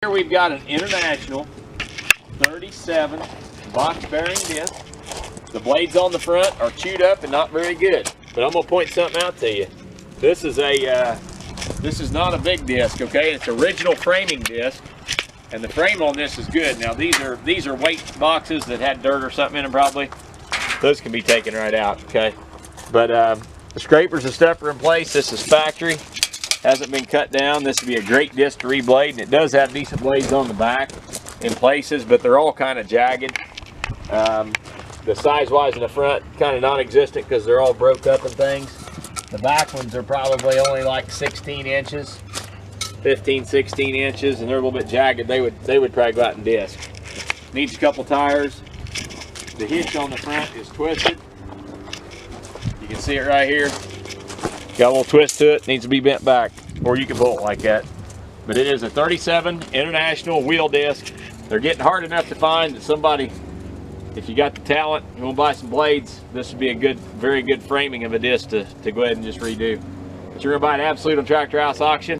Here we've got an International 37 box bearing disc. The blades on the front are chewed up and not very good. But I'm gonna point something out to you. This is not a big disc, okay? It's original framing disc, and the frame on this is good. Now these are weight boxes that had dirt or something in them probably. Those can be taken right out, okay? But the scrapers and stuff are in place. This is factory. Hasn't been cut down. This would be a great disc to reblade, and it does have decent blades on the back in places, but they're all kind of jagged. The size-wise in the front, kind of non-existent because they're all broke up and things. The back ones are probably only like 16 inches, 15, 16 inches, and they're a little bit jagged. They would probably go out and disc. Needs a couple tires. The hitch on the front is twisted. You can see it right here. Got a little twist to it, needs to be bent back, or you can pull it like that. But it is a 37 International wheel disc. They're getting hard enough to find that somebody, if you got the talent, you want to buy some blades, this would be a good, very good framing of a disc to go ahead and just redo. But you're going to buy an Absolute on Tractor House Auction.